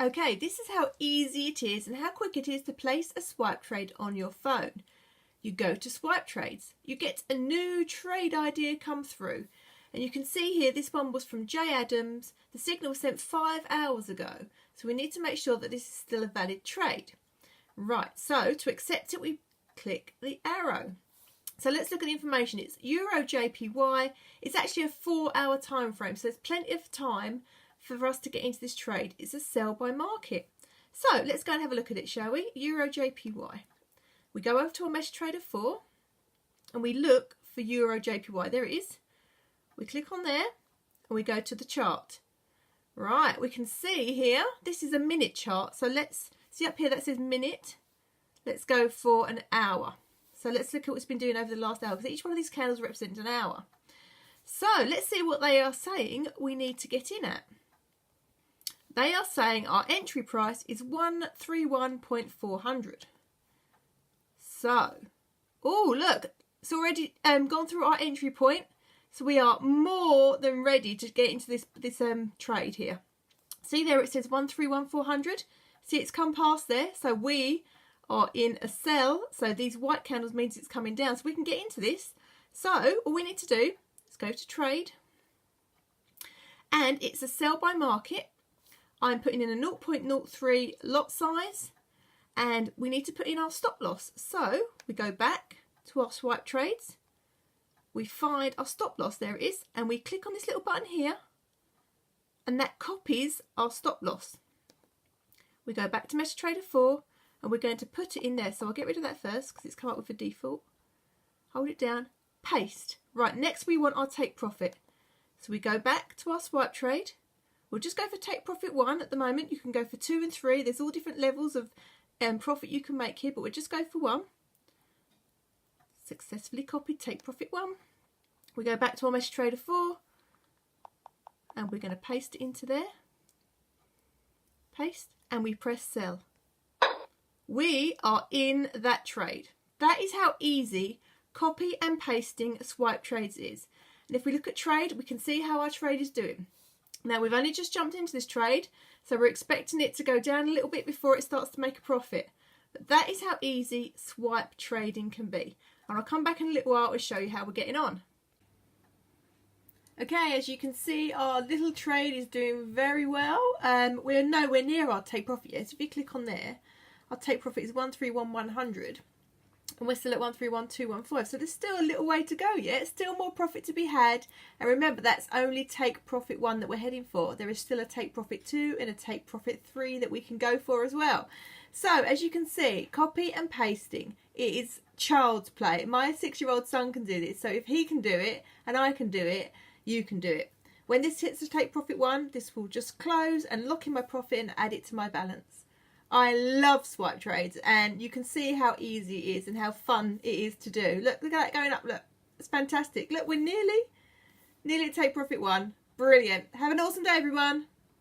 Okay, this is how easy it is and how quick it is to place a swipe trade on your phone. You go to SwipeTrades, you get a new trade idea come through, and you can see here this one was from J Adams. The signal was sent 5 hours ago, so we need to make sure that this is still a valid trade. Right, so to accept it we click the arrow. So let's look at the information. It's Euro JPY. It's actually a 4-hour time frame, so there's plenty of time for us to get into this trade. It's a sell by market. So let's go and have a look at it, shall we? Euro JPY. We go over to our MetaTrader 4 and we look for Euro JPY. There it is. We click on there and we go to the chart. Right, we can see here, this is a minute chart. So let's see up here that says minute. Let's go for an hour. So let's look at what it's been doing over the last hour, because each one of these candles represents an hour. So let's see what they are saying we need to get in at. They are saying our entry price is 131.400. So, oh look, it's already gone through our entry point. So we are more than ready to get into this trade here. See there it says 131.400. See it's come past there. So we are in a sell. So these white candles means it's coming down. So we can get into this. So all we need to do is go to trade. And it's a sell by market. I'm putting in a 0.03 lot size. And we need to put in our stop loss. So we go back to our SwipeTrades. We find our stop loss, there it is, and we click on this little button here, and that copies our stop loss. We go back to MetaTrader 4, and we're going to put it in there. So I'll get rid of that first because it's come up with a default. Hold it down, paste. Right, next we want our take profit. So we go back to our swipe trade. We'll just go for take profit 1 at the moment. You can go for 2 and 3. There's all different levels of profit you can make here, but we'll just go for 1. Successfully copied take profit 1. We go back to our MetaTrader 4 and we're going to paste it into there. Paste, and we press sell. We are in that trade. That is how easy copy and pasting SwipeTrades is. And if we look at trade, we can see how our trade is doing. Now we've only just jumped into this trade, so we're expecting it to go down a little bit before it starts to make a profit. But that is how easy swipe trading can be. And I'll come back in a little while to show you how we're getting on. Okay, as you can see, our little trade is doing very well. We're nowhere near our take profit yet. If you click on there, our take profit is 131,100. And we're still at 131,215. So there's still a little way to go yet. Still more profit to be had. And remember, that's only take profit 1 that we're heading for. There is still a take profit 2 and a take profit 3 that we can go for as well. So as you can see, copy and pasting, it is child's play. My 6-year-old son can do this. So if he can do it and I can do it, you can do it. When this hits the take profit 1, this will just close and lock in my profit and add it to my balance. I love swipe trades, and you can see how easy it is and how fun it is to do. Look at that going up. Look, it's fantastic. Look, we're nearly at take profit 1. Brilliant. Have an awesome day, everyone.